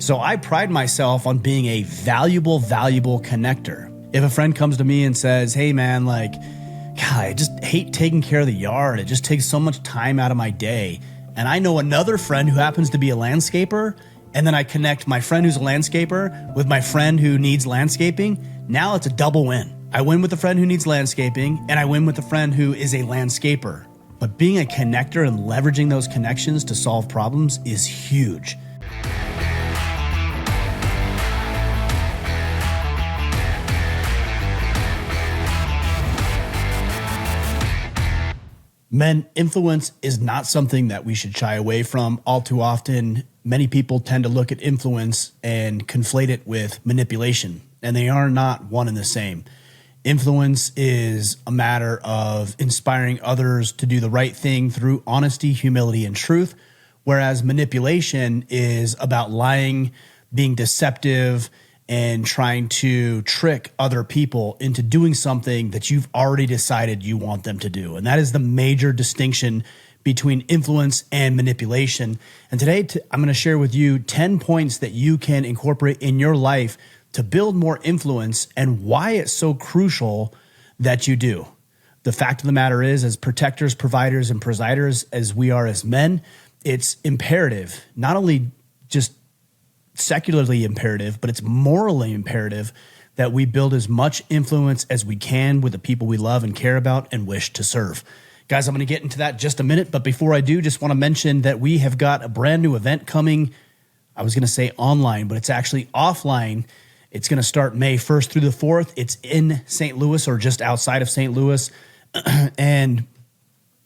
So I pride myself on being a valuable connector. If a friend comes to me and says, hey man, like, God, I just hate taking care of the yard. It just takes so much time out of my day. And I know another friend who happens to be a landscaper, and then I connect my friend who's a landscaper with my friend who needs landscaping. Now it's a double win. I win with the friend who needs landscaping, and I win with the friend who is a landscaper. But being a connector and leveraging those connections to solve problems is huge. Men, influence is not something that we should shy away from. All too often, many people tend to look at influence and conflate it with manipulation, and they are not one and the same. Influence is a matter of inspiring others to do the right thing through honesty, humility, and truth, whereas manipulation is about lying, being deceptive, and trying to trick other people into doing something that you've already decided you want them to do. And that is the major distinction between influence and manipulation. And today I'm going to share with you 10 points that you can incorporate in your life to build more influence and why it's so crucial that you do. The fact of the matter is, as protectors, providers, and presiders as we are as men, it's imperative, not only just secularly imperative, but it's morally imperative that we build as much influence as we can with the people we love and care about and wish to serve. Guys, I'm going to get into that in just a minute, but before I do, just want to mention that we have got a brand new event coming. I was going to say online, but it's actually offline. It's going to start May 1st through the 4th. It's in St. Louis or just outside of St. Louis. And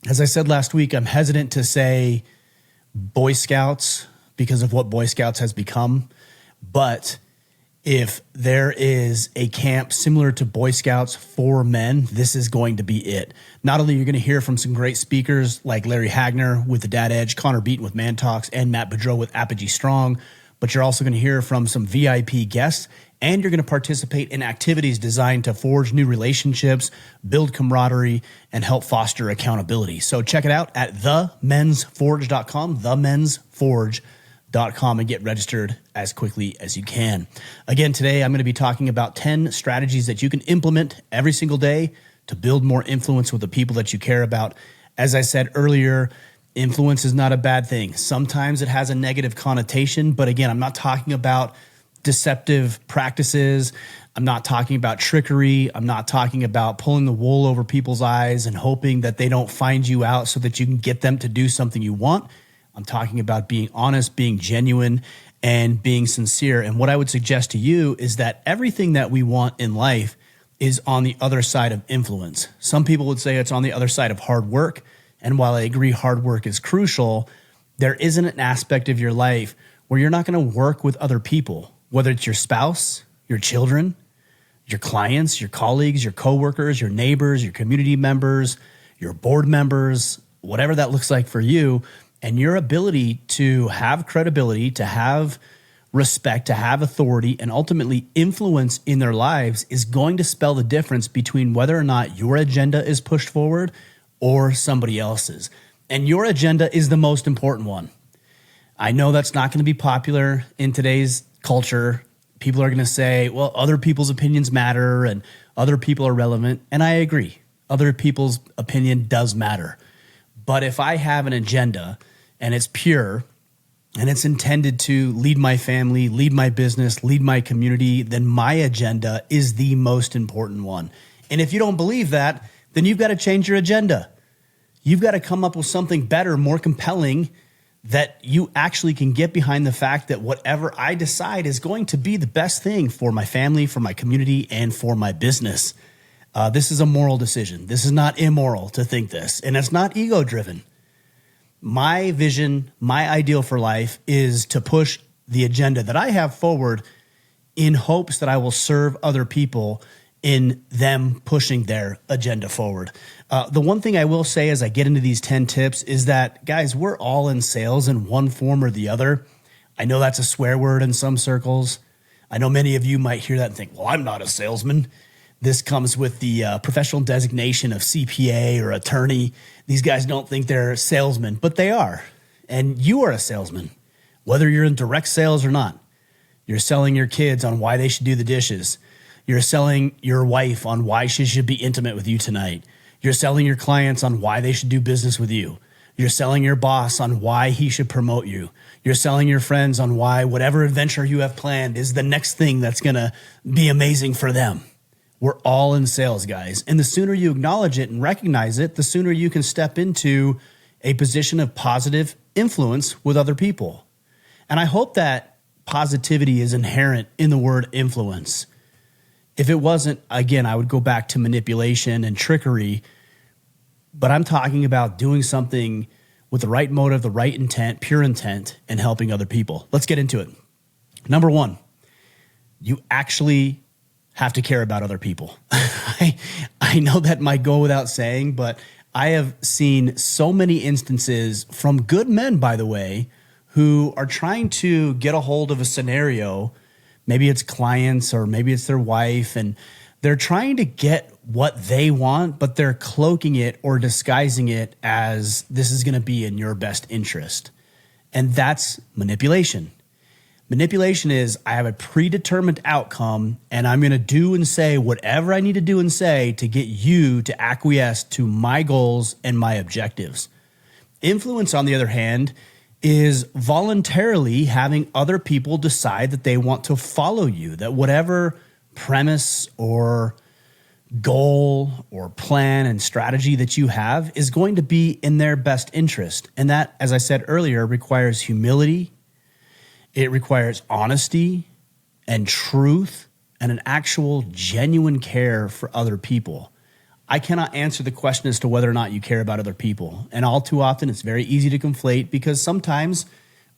as I said last week, I'm hesitant to say Boy Scouts because of what Boy Scouts has become. But if there is a camp similar to Boy Scouts for men, this is going to be it. Not only are you going to hear from some great speakers like Larry Hagner with the Dad Edge, Connor Beaton with Man Talks, and Matt Boudreau with Apogee Strong, but you're also going to hear from some VIP guests, and you're going to participate in activities designed to forge new relationships, build camaraderie, and help foster accountability. So check it out at themensforge.com, themensforge.com, and get registered as quickly as you can. Again, today I'm going to be talking about 10 strategies that you can implement every single day to build more influence with the people that you care about. As I said earlier, influence is not a bad thing. Sometimes it has a negative connotation, but again, I'm not talking about deceptive practices. I'm not talking about trickery. I'm not talking about pulling the wool over people's eyes and hoping that they don't find you out so that you can get them to do something you want. I'm talking about being honest, being genuine, and being sincere. And what I would suggest to you is that everything that we want in life is on the other side of influence. Some people would say it's on the other side of hard work. And while I agree hard work is crucial, there isn't an aspect of your life where you're not going to work with other people, whether it's your spouse, your children, your clients, your colleagues, your coworkers, your neighbors, your community members, your board members, whatever that looks like for you. And your ability to have credibility, to have respect, to have authority, and ultimately influence in their lives is going to spell the difference between whether or not your agenda is pushed forward or somebody else's. And your agenda is the most important one. I know that's not going to be popular in today's culture. People are going to say, well, other people's opinions matter and other people are relevant. And I agree. Other people's opinion does matter. But if I have an agenda and it's pure and it's intended to lead my family, lead my business, lead my community, then my agenda is the most important one. And if you don't believe that, then you've got to change your agenda. You've got to come up with something better, more compelling, that you actually can get behind the fact that whatever I decide is going to be the best thing for my family, for my community, and for my business. This is a moral decision. This is not immoral to think this, and it's not ego-driven. My vision, my ideal for life is to push the agenda that I have forward in hopes that I will serve other people in them pushing their agenda forward. The one thing I will say as I get into these 10 tips is that, guys, we're all in sales in one form or the other. I know that's a swear word in some circles. I know many of you might hear that and think, well, I'm not a salesman. This comes with the professional designation of CPA or attorney. These guys don't think they're salesmen, but they are. And you are a salesman, whether you're in direct sales or not. You're selling your kids on why they should do the dishes. You're selling your wife on why she should be intimate with you tonight. You're selling your clients on why they should do business with you. You're selling your boss on why he should promote you. You're selling your friends on why whatever adventure you have planned is the next thing that's going to be amazing for them. We're all in sales, guys. And the sooner you acknowledge it and recognize it, the sooner you can step into a position of positive influence with other people. And I hope that positivity is inherent in the word influence. If it wasn't, again, I would go back to manipulation and trickery. But I'm talking about doing something with the right motive, the right intent, pure intent, and helping other people. Let's get into it. Number one, you actually have to care about other people. I know that might go without saying, but I have seen so many instances from good men, by the way, who are trying to get a hold of a scenario. Maybe it's clients or maybe it's their wife, and they're trying to get what they want, but they're cloaking it or disguising it as this is going to be in your best interest. And that's manipulation. Manipulation is I have a predetermined outcome and I'm going to do and say whatever I need to do and say to get you to acquiesce to my goals and my objectives. Influence, on the other hand, is voluntarily having other people decide that they want to follow you, that whatever premise or goal or plan and strategy that you have is going to be in their best interest. And that, as I said earlier, requires humility. It requires honesty and truth and an actual genuine care for other people. I cannot answer the question as to whether or not you care about other people. And all too often, it's very easy to conflate because sometimes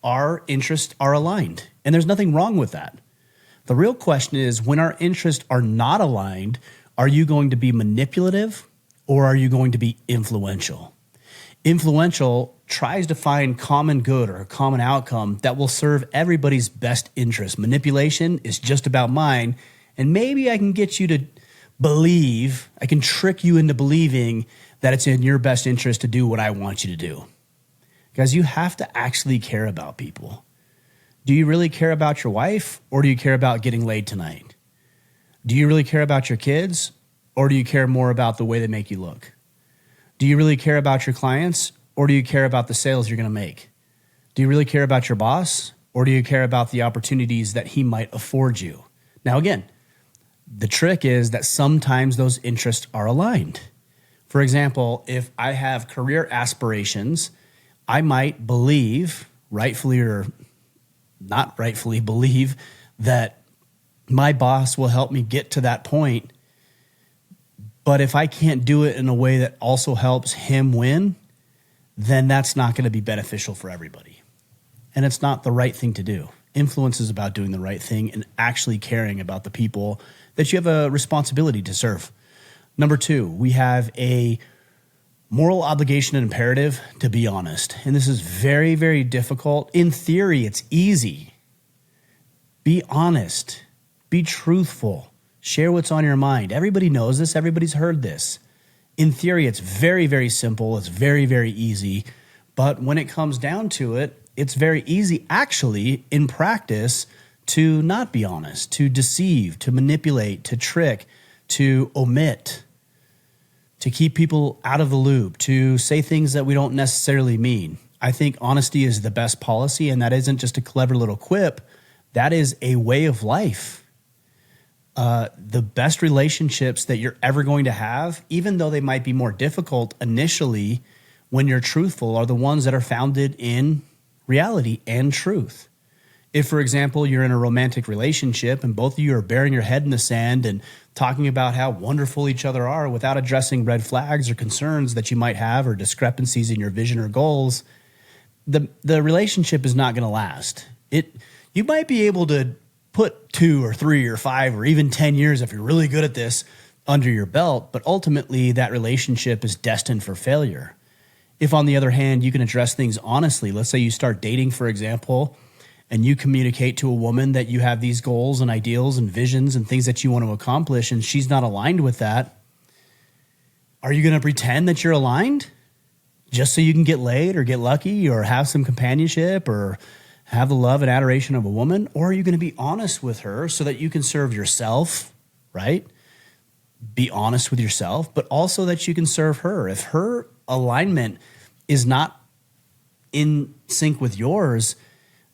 our interests are aligned. And there's nothing wrong with that. The real question is, when our interests are not aligned, are you going to be manipulative or are you going to be influential? Influential tries to find common good or a common outcome that will serve everybody's best interest. Manipulation is just about mine, and maybe I can get you to believe, I can trick you into believing that it's in your best interest to do what I want you to do. Guys, you have to actually care about people. Do you really care about your wife, or do you care about getting laid tonight? Do you really care about your kids, or do you care more about the way they make you look? Do you really care about your clients, or do you care about the sales you're going to make? Do you really care about your boss, or do you care about the opportunities that he might afford you? Now, again, the trick is that sometimes those interests are aligned. For example, if I have career aspirations, I might believe, rightfully or not rightfully believe, that my boss will help me get to that point. But if I can't do it in a way that also helps him win, then that's not going to be beneficial for everybody. And it's not the right thing to do. Influence is about doing the right thing and actually caring about the people that you have a responsibility to serve. Number two, we have a moral obligation and imperative to be honest. And this is very, very difficult. In theory, it's easy. Be honest. Be truthful. Share what's on your mind. Everybody knows this. Everybody's heard this. In theory, it's very, very simple. It's very, very easy. But when it comes down to it, it's very easy, actually, in practice, to not be honest, to deceive, to manipulate, to trick, to omit, to keep people out of the loop, to say things that we don't necessarily mean. I think honesty is the best policy, and that isn't just a clever little quip. That is a way of life. The best relationships that you're ever going to have, even though they might be more difficult initially when you're truthful, are the ones that are founded in reality and truth. If, for example, you're in a romantic relationship and both of you are burying your head in the sand and talking about how wonderful each other are without addressing red flags or concerns that you might have or discrepancies in your vision or goals, the relationship is not going to last. You might be able to put 2 or 3 or 5 or even 10 years, if you're really good at this, under your belt, but ultimately that relationship is destined for failure. If, on the other hand, you can address things honestly, let's say you start dating, for example, and you communicate to a woman that you have these goals and ideals and visions and things that you want to accomplish, and she's not aligned with that, are you going to pretend that you're aligned just so you can get laid or get lucky or have some companionship or have the love and adoration of a woman, or are you going to be honest with her so that you can serve yourself, right? Be honest with yourself, but also that you can serve her. If her alignment is not in sync with yours,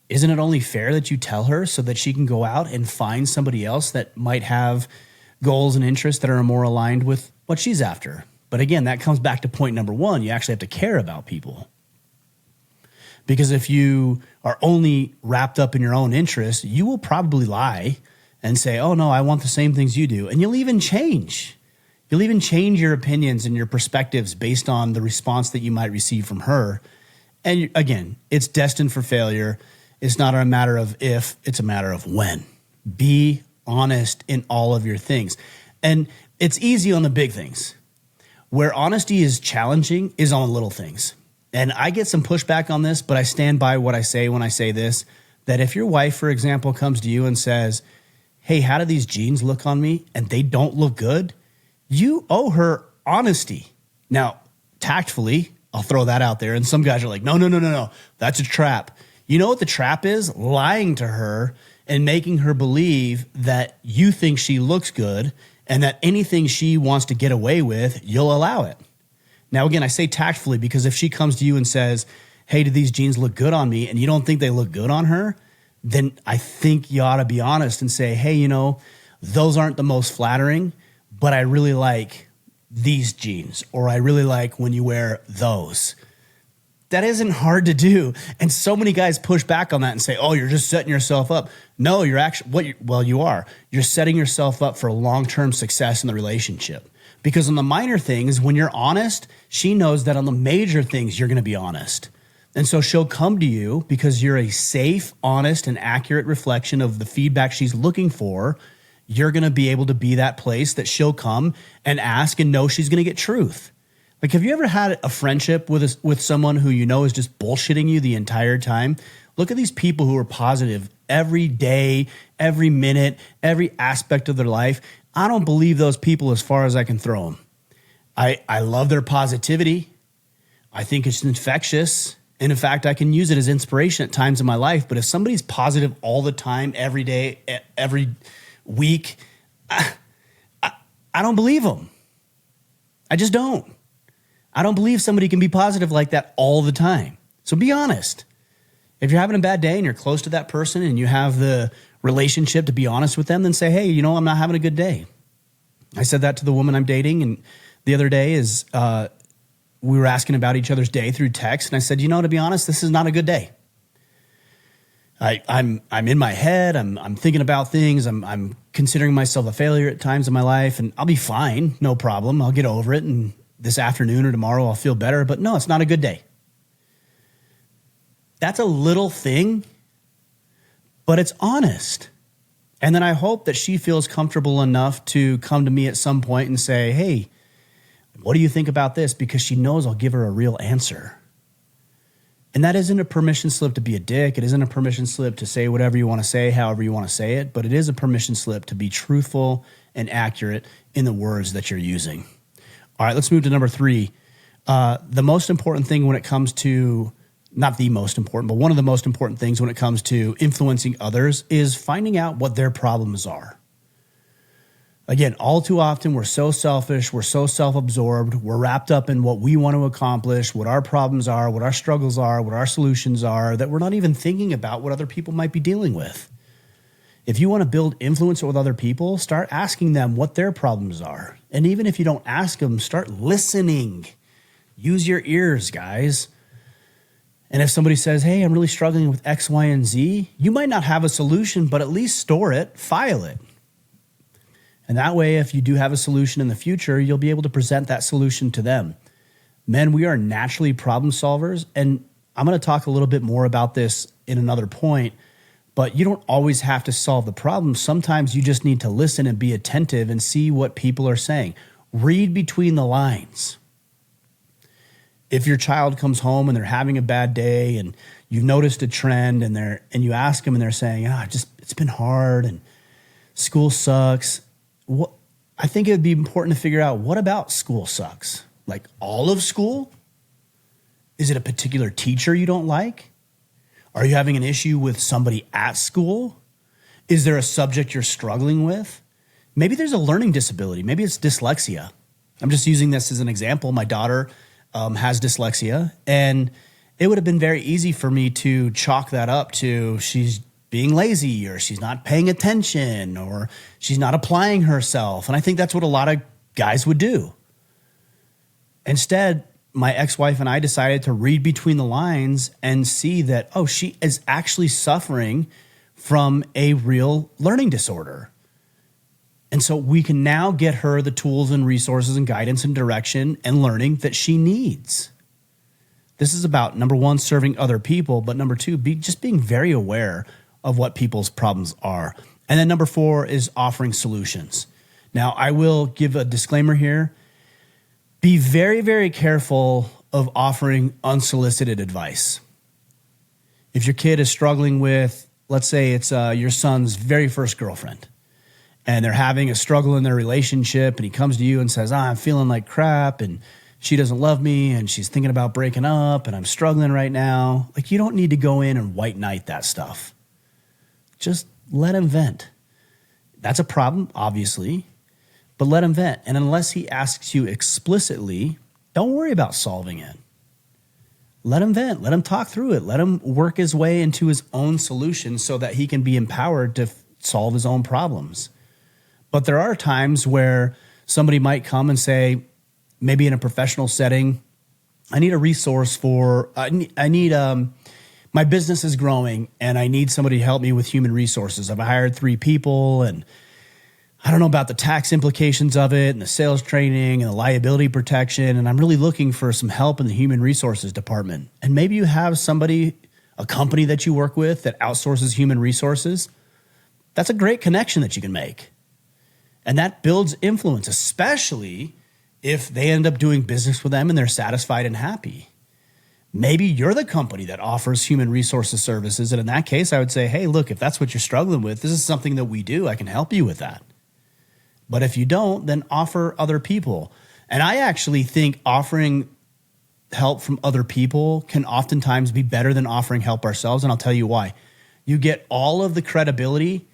isn't it only fair that you tell her so that she can go out and find somebody else that might have goals and interests that are more aligned with what she's after? But again, that comes back to point number one. You actually have to care about people. Because if you are only wrapped up in your own interests, you will probably lie and say, oh no, I want the same things you do. And you'll even change. You'll even change your opinions and your perspectives based on the response that you might receive from her. And again, it's destined for failure. It's not a matter of if, it's a matter of when. Be honest in all of your things. And it's easy on the big things. Where honesty is challenging is on the little things. And I get some pushback on this, but I stand by what I say when I say this, that if your wife, for example, comes to you and says, hey, how do these jeans look on me? And they don't look good. You owe her honesty. Now, tactfully, I'll throw that out there. And some guys are like, no. That's a trap. You know what the trap is? Lying to her and making her believe that you think she looks good and that anything she wants to get away with, you'll allow it. Now, again, I say tactfully because if she comes to you and says, hey, do these jeans look good on me? And you don't think they look good on her, then I think you ought to be honest and say, hey, those aren't the most flattering, but I really like these jeans, or I really like when you wear those. That isn't hard to do. And so many guys push back on that and say, oh, you're just setting yourself up. No, you're actually, you are. You're setting yourself up for long-term success in the relationship. Because on the minor things, when you're honest, she knows that on the major things, you're going to be honest. And so she'll come to you because you're a safe, honest, and accurate reflection of the feedback she's looking for. You're going to be able to be that place that she'll come and ask and know she's going to get truth. Like, have you ever had a friendship with someone who you know is just bullshitting you the entire time? Look at these people who are positive every day, every minute, every aspect of their life. I don't believe those people as far as I can throw them. I love their positivity. I think it's infectious. And in fact, I can use it as inspiration at times in my life. But if somebody's positive all the time, every day, every week, I don't believe them. I just don't. I don't believe somebody can be positive like that all the time. So be honest. If you're having a bad day and you're close to that person and you have the relationship to be honest with them, then say, hey, I'm not having a good day. I said that to the woman I'm dating, and the other day is we were asking about each other's day through text, and I said, to be honest, this is not a good day. I'm in my head. I'm thinking about things. I'm considering myself a failure at times in my life, and I'll be fine, no problem. I'll get over it, and this afternoon or tomorrow I'll feel better. But no, it's not a good day. That's a little thing, but it's honest. And then I hope that she feels comfortable enough to come to me at some point and say, hey, what do you think about this? Because she knows I'll give her a real answer. And that isn't a permission slip to be a dick. It isn't a permission slip to say whatever you want to say, however you want to say it, but it is a permission slip to be truthful and accurate in the words that you're using. All right, let's move to number 3. The most important thing when it comes to, not the most important, but one of the most important things when it comes to influencing others is finding out what their problems are. Again, all too often, we're so selfish, we're so self-absorbed, we're wrapped up in what we want to accomplish, what our problems are, what our struggles are, what our solutions are, that we're not even thinking about what other people might be dealing with. If you want to build influence with other people, start asking them what their problems are. And even if you don't ask them, start listening. Use your ears, guys. And if somebody says, hey, I'm really struggling with X, Y, and Z, you might not have a solution, but at least store it, file it. And that way, if you do have a solution in the future, you'll be able to present that solution to them. Men, we are naturally problem solvers. And I'm going to talk a little bit more about this in another point, but you don't always have to solve the problem. Sometimes you just need to listen and be attentive and see what people are saying. Read between the lines. If your child comes home and they're having a bad day and you've noticed a trend and you ask them and they're saying, it's been hard and school sucks. I think it would be important to figure out, what about school sucks? Like all of school? Is it a particular teacher you don't like? Are you having an issue with somebody at school? Is there a subject you're struggling with? Maybe there's a learning disability. Maybe it's dyslexia. I'm just using this as an example. My daughter has dyslexia, and it would have been very easy for me to chalk that up to she's being lazy, or she's not paying attention, or she's not applying herself. And I think that's what a lot of guys would do. Instead, my ex-wife and I decided to read between the lines and see that, oh, she is actually suffering from a real learning disorder. And so we can now get her the tools and resources and guidance and direction and learning that she needs. This is about, number one, serving other people, but number two, just being very aware of what people's problems are. And then number four is offering solutions. Now, I will give a disclaimer here. Be very, very careful of offering unsolicited advice. If your kid is struggling with, let's say it's your son's very first girlfriend, and they're having a struggle in their relationship, and he comes to you and says, I'm feeling like crap, and she doesn't love me, and she's thinking about breaking up, and I'm struggling right now. Like, you don't need to go in and white knight that stuff. Just let him vent. That's a problem, obviously, but let him vent. And unless he asks you explicitly, don't worry about solving it. Let him vent. Let him talk through it. Let him work his way into his own solution so that he can be empowered to solve his own problems. But there are times where somebody might come and say, maybe in a professional setting, I need a resource for, my business is growing and I need somebody to help me with human resources. I've hired 3 people and I don't know about the tax implications of it and the sales training and the liability protection. And I'm really looking for some help in the human resources department. And maybe you have somebody, a company that you work with that outsources human resources. That's a great connection that you can make. And that builds influence, especially if they end up doing business with them and they're satisfied and happy. Maybe you're the company that offers human resources services. And in that case, I would say, hey, look, if that's what you're struggling with, this is something that we do. I can help you with that. But if you don't, then offer other people. And I actually think offering help from other people can oftentimes be better than offering help ourselves. And I'll tell you why. You get all of the credibility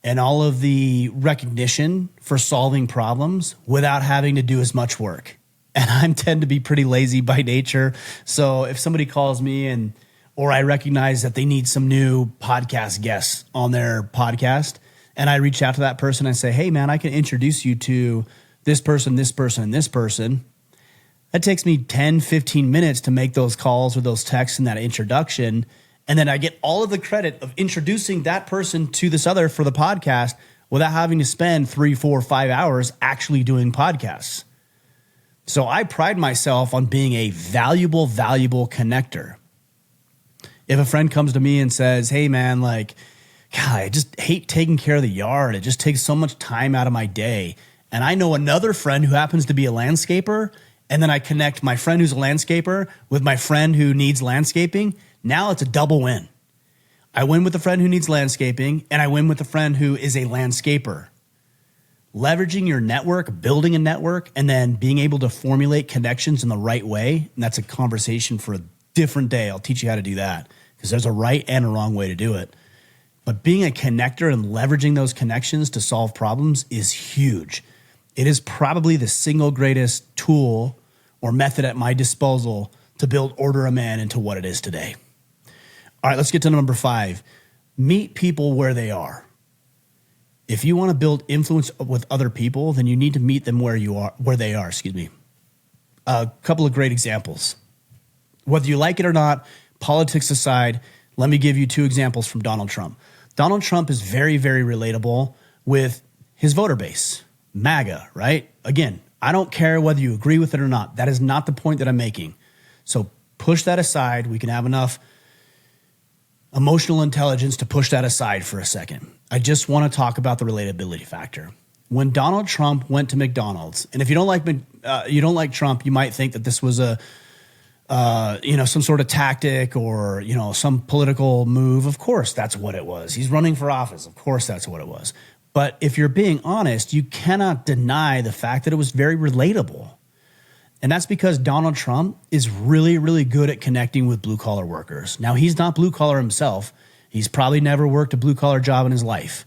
and all of the recognition for solving problems without having to do as much work. And I tend to be pretty lazy by nature. So if somebody calls me or I recognize that they need some new podcast guests on their podcast, and I reach out to that person and say, hey man, I can introduce you to this person, this person, and this person. That takes me 10, 15 minutes to make those calls or those texts and that introduction. And then I get all of the credit of introducing that person to this other for the podcast without having to spend 3, 4, 5 hours actually doing podcasts. So I pride myself on being a valuable connector. If a friend comes to me and says, hey man, like, God, I just hate taking care of the yard. It just takes so much time out of my day. And I know another friend who happens to be a landscaper, and then I connect my friend who's a landscaper with my friend who needs landscaping. Now it's a double win. I win with the friend who needs landscaping, and I win with the friend who is a landscaper. Leveraging your network, building a network, and then being able to formulate connections in the right way, and that's a conversation for a different day. I'll teach you how to do that because there's a right and a wrong way to do it. But being a connector and leveraging those connections to solve problems is huge. It is probably the single greatest tool or method at my disposal to build Order a Man into what it is today. All right, let's get to number 5. Meet people where they are. If you want to build influence with other people, then you need to meet them where they are. A couple of great examples. Whether you like it or not, politics aside, let me give you 2 examples from Donald Trump. Donald Trump is very, very relatable with his voter base, MAGA, right? Again, I don't care whether you agree with it or not. That is not the point that I'm making. So push that aside. We can have enough emotional intelligence to push that aside for a second. I just want to talk about the relatability factor. When Donald Trump went to McDonald's, and if you don't like Trump, you might think that this was some sort of tactic or, some political move. Of course, that's what it was. He's running for office. Of course, that's what it was. But if you're being honest, you cannot deny the fact that it was very relatable. And that's because Donald Trump is really, really good at connecting with blue collar workers. Now, he's not blue collar himself. He's probably never worked a blue collar job in his life.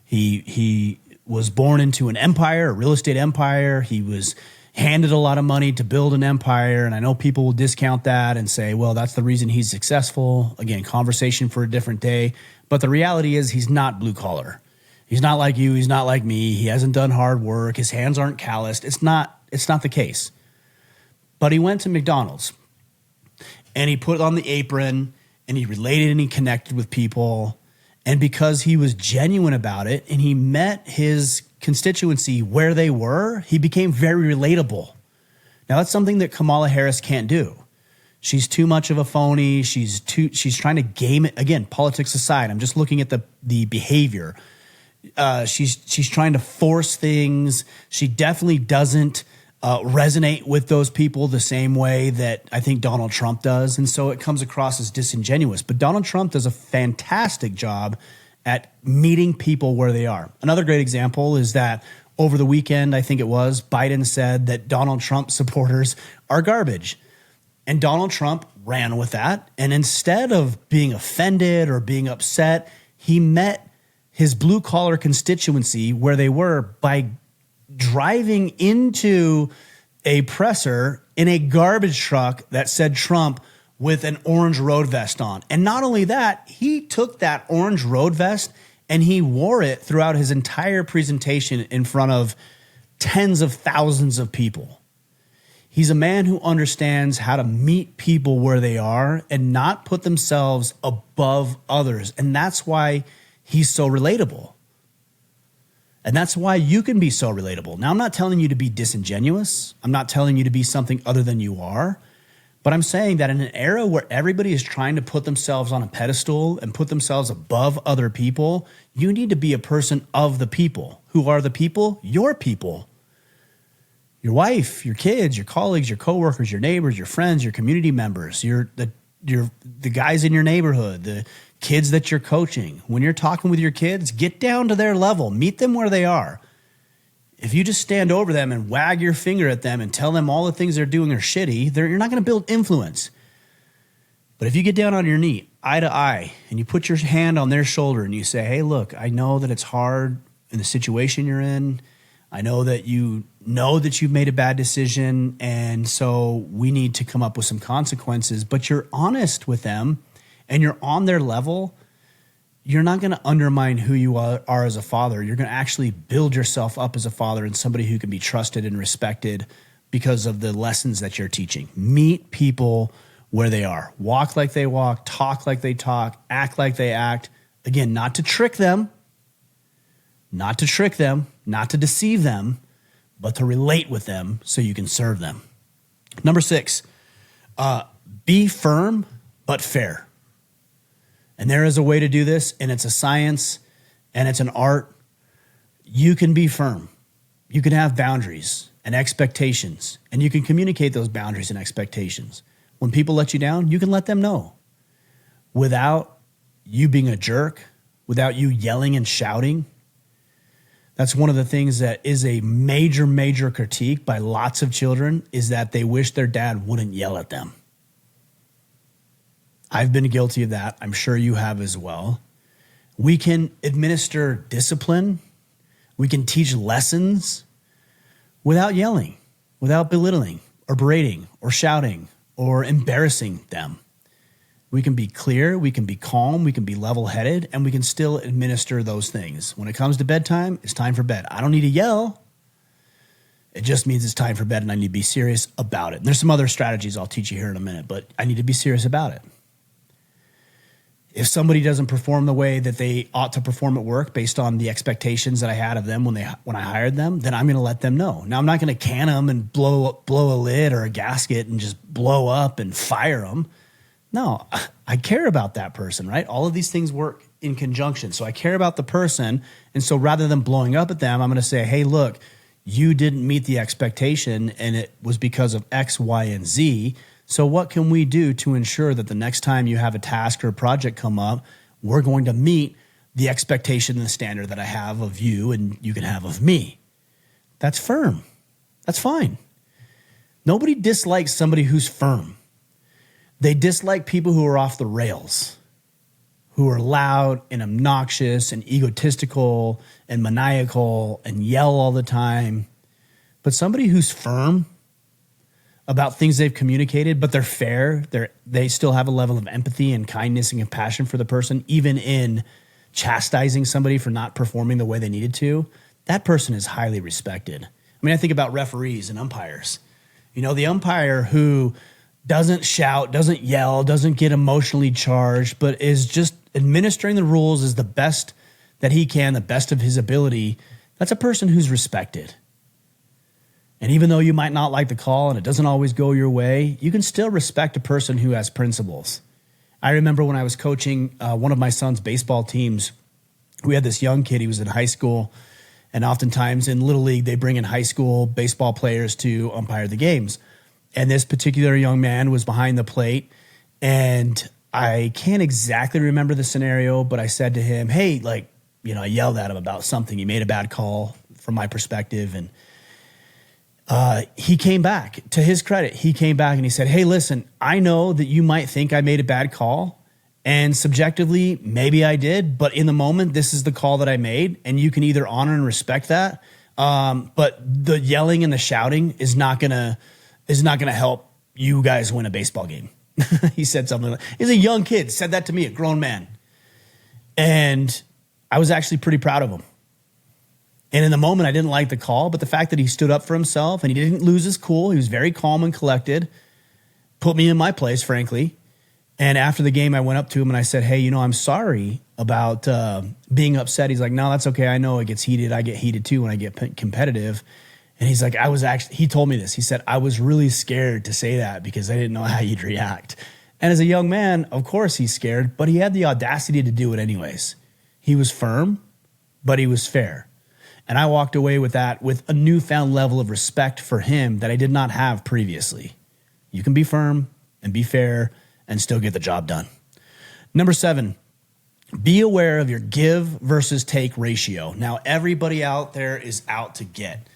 He was born into an empire, a real estate empire. He was handed a lot of money to build an empire. And I know people will discount that and say, well, that's the reason he's successful. Again, conversation for a different day. But the reality is he's not blue collar. He's not like you. He's not like me. He hasn't done hard work. His hands aren't calloused. It's not the case. But he went to McDonald's and he put on the apron and he related and he connected with people. And because he was genuine about it and he met his constituency where they were, he became very relatable. Now, that's something that Kamala Harris can't do. She's too much of a phony. She's trying to game it. Again, politics aside, I'm just looking at the behavior. She's trying to force things. She definitely doesn't resonate with those people the same way that I think Donald Trump does. And so it comes across as disingenuous. But Donald Trump does a fantastic job at meeting people where they are. Another great example is that over the weekend, I think it was, Biden said that Donald Trump supporters are garbage. And Donald Trump ran with that. And instead of being offended or being upset, he met his blue collar constituency where they were by driving into a presser in a garbage truck that said Trump with an orange road vest on. And not only that, he took that orange road vest and he wore it throughout his entire presentation in front of tens of thousands of people. He's a man who understands how to meet people where they are and not put themselves above others. And that's why he's so relatable. And that's why you can be so relatable. Now, I'm not telling you to be disingenuous. I'm not telling you to be something other than you are. But I'm saying that in an era where everybody is trying to put themselves on a pedestal and put themselves above other people, you need to be a person of the people. Who are the people? Your people. Your wife, your kids, your colleagues, your coworkers, your neighbors, your friends, your community members, the guys in your neighborhood, the kids that you're coaching. When you're talking with your kids, get down to their level. Meet them where they are. If you just stand over them and wag your finger at them and tell them all the things they're doing are shitty, you're not going to build influence. But if you get down on your knee, eye to eye, and you put your hand on their shoulder and you say, hey, look, I know that it's hard in the situation you're in. I know that you've made a bad decision, and so we need to come up with some consequences. But you're honest with them and you're on their level. You're not going to undermine who you are as a father. You're going to actually build yourself up as a father and somebody who can be trusted and respected because of the lessons that you're teaching. Meet people where they are. Walk like they walk, talk like they talk, act like they act. Again, not to trick them, not to deceive them, but to relate with them so you can serve them. Number 6, be firm but fair. And there is a way to do this, and it's a science, and it's an art. You can be firm. You can have boundaries and expectations, and you can communicate those boundaries and expectations. When people let you down, you can let them know without you being a jerk, without you yelling and shouting. That's one of the things that is a major, major critique by lots of children is that they wish their dad wouldn't yell at them. I've been guilty of that. I'm sure you have as well. We can administer discipline. We can teach lessons without yelling, without belittling or berating or shouting or embarrassing them. We can be clear, we can be calm, we can be level-headed, and we can still administer those things. When it comes to bedtime, it's time for bed. I don't need to yell. It just means it's time for bed, and I need to be serious about it. And there's some other strategies I'll teach you here in a minute, but I need to be serious about it. If somebody doesn't perform the way that they ought to perform at work based on the expectations that I had of them when I hired them, then I'm going to let them know. Now, I'm not going to can them and blow a lid or a gasket and just blow up and fire them. No, I care about that person, right? All of these things work in conjunction. So I care about the person. And so rather than blowing up at them, I'm going to say, hey, look, you didn't meet the expectation and it was because of X, Y, and Z. So what can we do to ensure that the next time you have a task or a project come up, we're going to meet the expectation and the standard that I have of you and you can have of me? That's firm. That's fine. Nobody dislikes somebody who's firm. They dislike people who are off the rails, who are loud and obnoxious and egotistical and maniacal and yell all the time. But somebody who's firm about things they've communicated, but they're fair, they still have a level of empathy and kindness and compassion for the person, even in chastising somebody for not performing the way they needed to, that person is highly respected. I mean, I think about referees and umpires. You know, the umpire who doesn't shout, doesn't yell, doesn't get emotionally charged, but is just administering the rules as the best that he can, the best of his ability, that's a person who's respected. And even though you might not like the call and it doesn't always go your way, you can still respect a person who has principles. I remember when I was coaching one of my son's baseball teams, we had this young kid, he was in high school, and oftentimes in Little League, they bring in high school baseball players to umpire the games. And this particular young man was behind the plate, and I can't exactly remember the scenario, but I said to him, hey, I yelled at him about something. He made a bad call from my perspective, and he came back. To his credit, he came back and he said, hey, listen, I know that you might think I made a bad call, and subjectively, maybe I did, but in the moment, this is the call that I made, and you can either honor and respect that, but the yelling and the shouting is not gonna help you guys win a baseball game. He said something like, he's a young kid, said that to me, a grown man. And I was actually pretty proud of him. And in the moment, I didn't like the call, but the fact that he stood up for himself and he didn't lose his cool, he was very calm and collected, put me in my place, frankly. And after the game, I went up to him and I said, hey, I'm sorry about being upset. He's like, no, that's okay. I know it gets heated. I get heated too when I get competitive. And he's like, he told me this. He said, I was really scared to say that because I didn't know how you'd react. And as a young man, of course he's scared, but he had the audacity to do it anyways. He was firm, but he was fair. And I walked away with that with a newfound level of respect for him that I did not have previously. You can be firm and be fair and still get the job done. Number 7, be aware of your give versus take ratio. Now, everybody out there is out to get,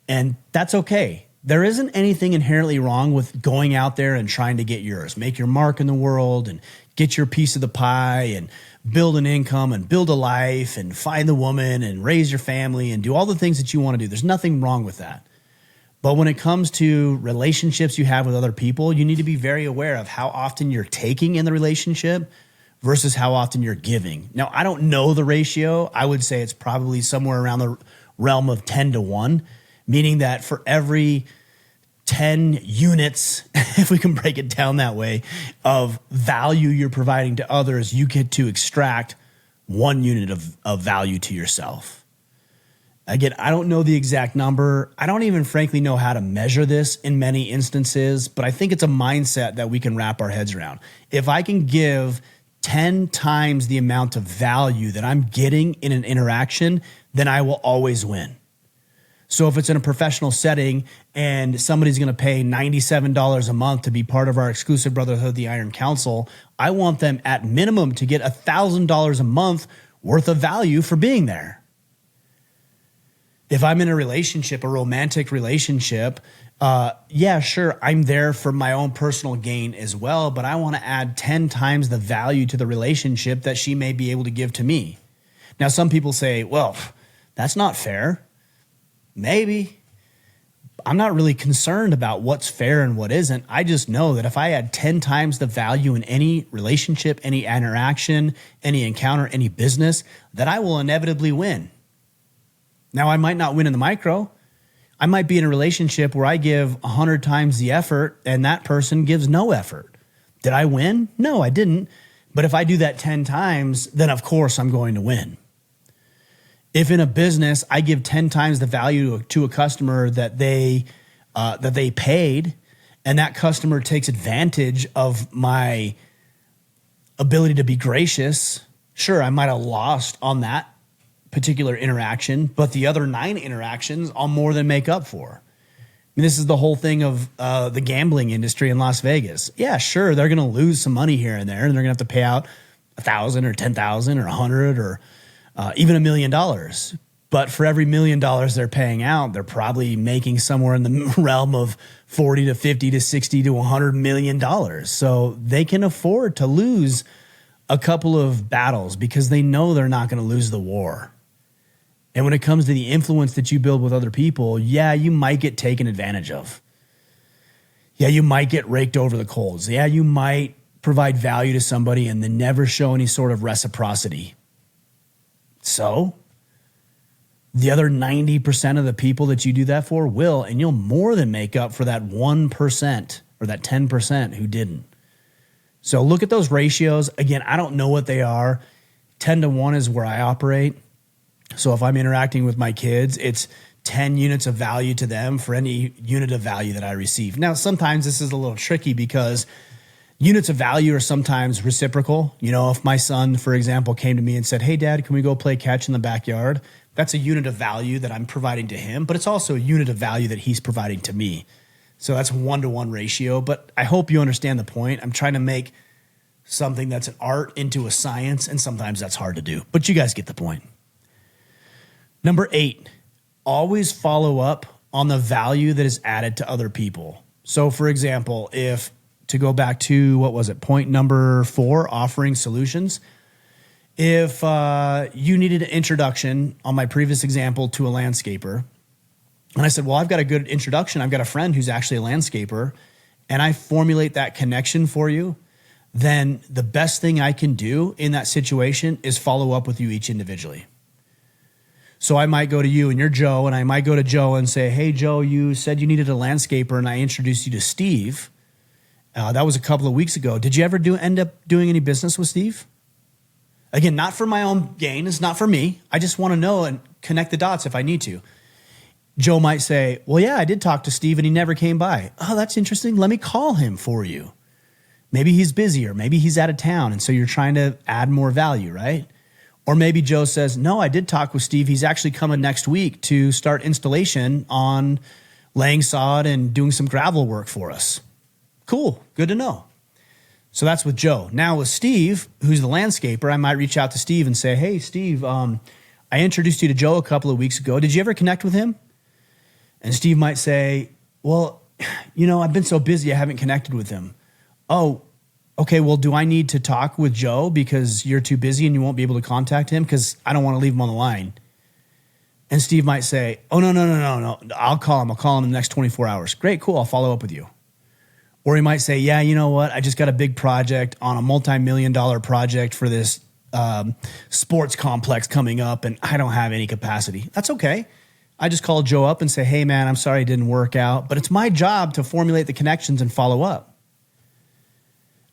and that's okay. There isn't anything inherently wrong with going out there and trying to get yours, make your mark in the world and get your piece of the pie and build an income and build a life and find the woman and raise your family and do all the things that you want to do. There's nothing wrong with that. But when it comes to relationships you have with other people, you need to be very aware of how often you're taking in the relationship versus how often you're giving. Now, I don't know the ratio. I would say it's probably somewhere around the realm of 10-1, meaning that for every 10 units, if we can break it down that way, of value you're providing to others, you get to extract 1 unit of value to yourself. Again, I don't know the exact number. I don't even frankly know how to measure this in many instances, but I think it's a mindset that we can wrap our heads around. If I can give 10 times the amount of value that I'm getting in an interaction, then I will always win. So if it's in a professional setting and somebody's going to pay $97 a month to be part of our exclusive Brotherhood, the Iron Council, I want them at minimum to get $1,000 a month worth of value for being there. If I'm in a relationship, a romantic relationship, yeah, sure, I'm there for my own personal gain as well, but I want to add 10 times the value to the relationship that she may be able to give to me. Now, some people say, well, that's not fair. Maybe. I'm not really concerned about what's fair and what isn't. I just know that if I add 10 times the value in any relationship, any interaction, any encounter, any business, that I will inevitably win. Now, I might not win in the micro. I might be in a relationship where I give 100 times the effort and that person gives no effort. Did I win? No, I didn't. But if I do that 10 times, then of course I'm going to win. If in a business I give 10 times the value to a customer that they paid, and that customer takes advantage of my ability to be gracious, sure, I might have lost on that particular interaction, but the other 9 interactions I'll more than make up for. I mean, this is the whole thing of the gambling industry in Las Vegas. Yeah, sure, they're going to lose some money here and there, and they're going to have to pay out $1,000 or $10,000 or $100 or even $1 million. But for every $1 million they're paying out, they're probably making somewhere in the realm of 40 to 50 to 60 to $100 million. So they can afford to lose a couple of battles because they know they're not going to lose the war. And when it comes to the influence that you build with other people, yeah, you might get taken advantage of. Yeah, you might get raked over the coals. Yeah, you might provide value to somebody and then never show any sort of reciprocity. So the other 90% of the people that you do that for will, and you'll more than make up for that 1% or that 10% who didn't. So look at those ratios. Again, I don't know what they are. 10 to 1 is where I operate. So if I'm interacting with my kids, it's 10 units of value to them for any unit of value that I receive. Now, sometimes this is a little tricky because units of value are sometimes reciprocal. You know, if my son, for example, came to me and said, hey, Dad, can we go play catch in the backyard? That's a unit of value that I'm providing to him, but it's also a unit of value that he's providing to me. So that's 1-to-1 ratio. But I hope you understand the point. I'm trying to make something that's an art into a science, and sometimes that's hard to do. But you guys get the point. Number 8, always follow up on the value that is added to other people. So, for example, to go back to, point number 4, offering solutions. If you needed an introduction on my previous example to a landscaper, and I said, well, I've got a good introduction. I've got a friend who's actually a landscaper, and I formulate that connection for you, then the best thing I can do in that situation is follow up with you each individually. So I might go to you and you're Joe, and I might go to Joe and say, hey, Joe, you said you needed a landscaper, and I introduced you to Steve. That was a couple of weeks ago. Did you ever end up doing any business with Steve? Again, not for my own gain. It's not for me. I just want to know and connect the dots if I need to. Joe might say, well, yeah, I did talk to Steve and he never came by. Oh, that's interesting. Let me call him for you. Maybe he's busy or maybe he's out of town, and so you're trying to add more value, right? Or maybe Joe says, no, I did talk with Steve. He's actually coming next week to start installation on laying sod and doing some gravel work for us. Cool. Good to know. So that's with Joe. Now with Steve, who's the landscaper, I might reach out to Steve and say, hey, Steve, I introduced you to Joe a couple of weeks ago. Did you ever connect with him? And Steve might say, well, you know, I've been so busy, I haven't connected with him. Oh, okay, well, do I need to talk with Joe because you're too busy and you won't be able to contact him? Because I don't want to leave him on the line. And Steve might say, oh, no. I'll call him. I'll call him in the next 24 hours. Great, cool. I'll follow up with you. Or he might say, yeah, you know what? I just got a big project on a multi-million-dollar project for this sports complex coming up, and I don't have any capacity. That's okay. I just call Joe up and say, hey, man, I'm sorry it didn't work out, but it's my job to formulate the connections and follow up.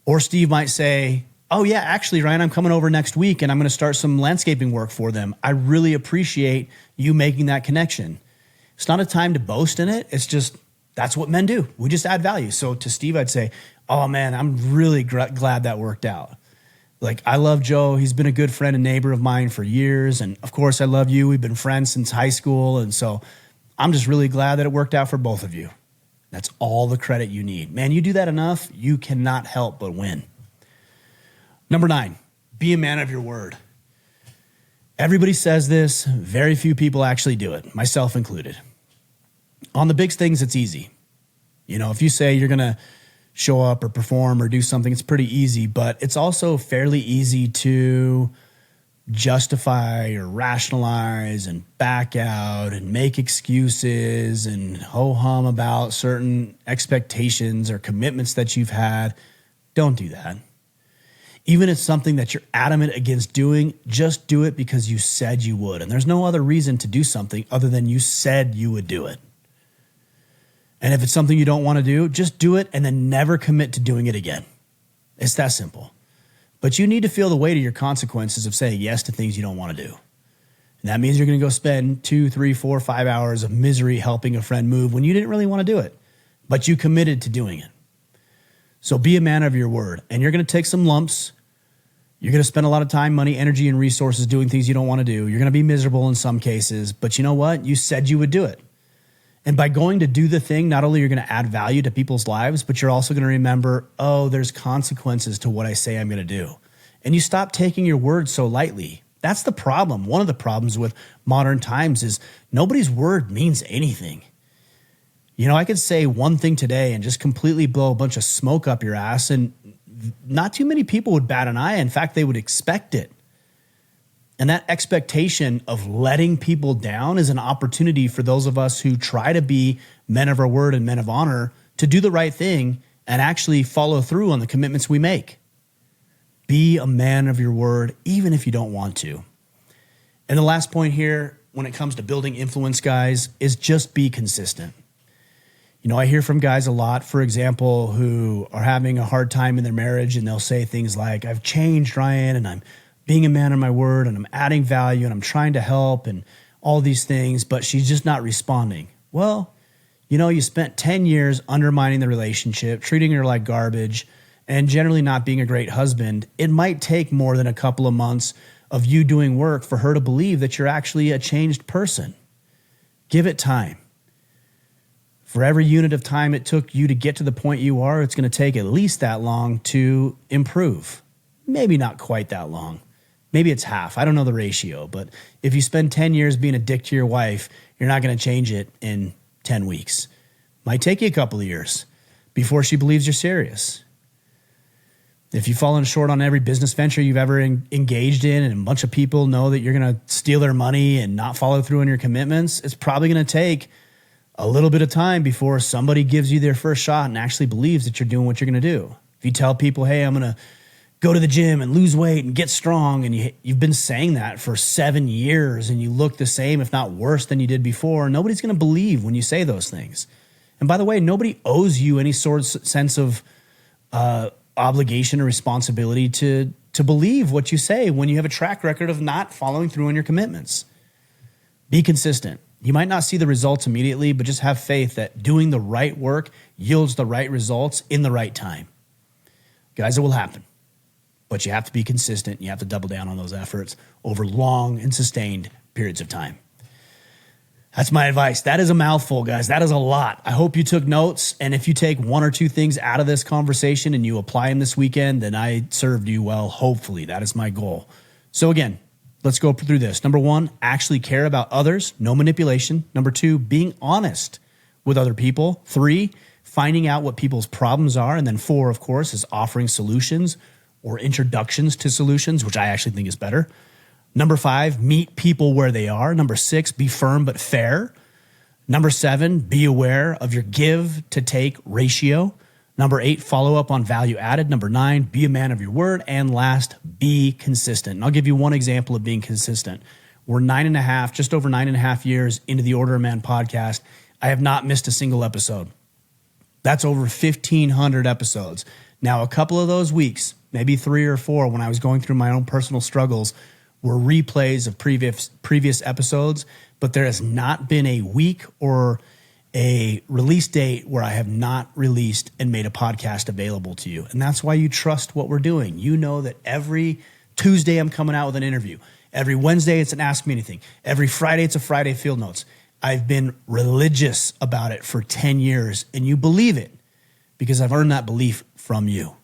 Or Steve might say, oh, yeah, actually, Ryan, I'm coming over next week, and I'm going to start some landscaping work for them. I really appreciate you making that connection. It's not a time to boast in it. It's just that's what men do. We just add value. So to Steve, I'd say, oh, man, I'm really glad that worked out. Like, I love Joe. He's been a good friend and neighbor of mine for years. And, of course, I love you. We've been friends since high school. And so I'm just really glad that it worked out for both of you. That's all the credit you need. Man, you do that enough, you cannot help but win. Number 9, be a man of your word. Everybody says this. Very few people actually do it, myself included. On the big things, it's easy. You know, if you say you're going to show up or perform or do something, it's pretty easy, but it's also fairly easy to justify or rationalize and back out and make excuses and ho-hum about certain expectations or commitments that you've had. Don't do that. Even if it's something that you're adamant against doing, just do it because you said you would. And there's no other reason to do something other than you said you would do it. And if it's something you don't want to do, just do it and then never commit to doing it again. It's that simple. But you need to feel the weight of your consequences of saying yes to things you don't want to do. And that means you're going to go spend 2, 3, 4, 5 hours of misery helping a friend move when you didn't really want to do it, but you committed to doing it. So be a man of your word, and you're going to take some lumps. You're going to spend a lot of time, money, energy, and resources doing things you don't want to do. You're going to be miserable in some cases, but you know what? You said you would do it. And by going to do the thing, not only you're going to add value to people's lives, but you're also going to remember, oh, there's consequences to what I say I'm going to do. And you stop taking your word so lightly. That's the problem. One of the problems with modern times is nobody's word means anything. You know, I could say one thing today and just completely blow a bunch of smoke up your ass, and not too many people would bat an eye. In fact, they would expect it. And that expectation of letting people down is an opportunity for those of us who try to be men of our word and men of honor to do the right thing and actually follow through on the commitments we make. Be a man of your word, even if you don't want to. And the last point here, when it comes to building influence, guys, is just be consistent. You know, I hear from guys a lot, for example, who are having a hard time in their marriage, and they'll say things like, I've changed, Ryan, and I'm being a man of my word, and I'm adding value, and I'm trying to help, and all these things, but she's just not responding. Well, you know, you spent 10 years undermining the relationship, treating her like garbage, and generally not being a great husband. It might take more than a couple of months of you doing work for her to believe that you're actually a changed person. Give it time. For every unit of time it took you to get to the point you are, it's going to take at least that long to improve. Maybe not quite that long. Maybe it's half. I don't know the ratio, but if you spend 10 years being a dick to your wife, you're not going to change it in 10 weeks. Might take you a couple of years before she believes you're serious. If you've fallen short on every business venture you've ever engaged in, and a bunch of people know that you're going to steal their money and not follow through on your commitments, it's probably going to take a little bit of time before somebody gives you their first shot and actually believes that you're doing what you're going to do. If you tell people, hey, I'm going to go to the gym and lose weight and get strong, and you've been saying that for 7 years and you look the same, if not worse than you did before, nobody's going to believe when you say those things. And by the way, nobody owes you any sort of sense of obligation or responsibility to believe what you say when you have a track record of not following through on your commitments. Be consistent. You might not see the results immediately, but just have faith that doing the right work yields the right results in the right time. Guys, it will happen. But you have to be consistent. You have to double down on those efforts over long and sustained periods of time. That's my advice. That is a mouthful, guys. That is a lot. I hope you took notes. And if you take one or two things out of this conversation and you apply them this weekend, then I served you well. Hopefully, that is my goal. So again, let's go through this. Number one, actually care about others. No manipulation. Number two, being honest with other people. 3, finding out what people's problems are. And then 4, of course, is offering solutions or introductions to solutions, which I actually think is better. Number 5, meet people where they are. Number 6, be firm but fair. Number 7, be aware of your give to take ratio. Number 8, follow up on value added. Number 9, be a man of your word. And last, be consistent. And I'll give you one example of being consistent. We're just over 9.5 years into the Order of Man podcast. I have not missed a single episode. That's over 1,500 episodes. Now, a couple of those weeks, maybe 3 or 4, when I was going through my own personal struggles, were replays of previous episodes, but there has not been a week or a release date where I have not released and made a podcast available to you. And that's why you trust what we're doing. You know that every Tuesday I'm coming out with an interview. Every Wednesday it's an Ask Me Anything. Every Friday it's a Friday Field Notes. I've been religious about it for 10 years, and you believe it because I've earned that belief from you.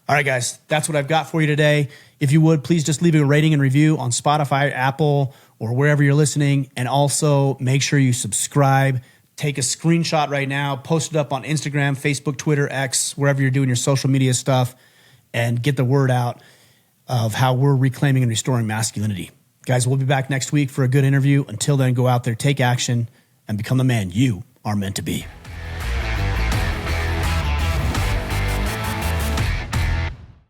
All right, guys, that's what I've got for you today. If you would, please just leave a rating and review on Spotify, Apple, or wherever you're listening. And also make sure you subscribe. Take a screenshot right now, post it up on Instagram, Facebook, Twitter, X, wherever you're doing your social media stuff, and get the word out of how we're reclaiming and restoring masculinity. Guys, we'll be back next week for a good interview. Until then, go out there, take action, and become the man you are meant to be.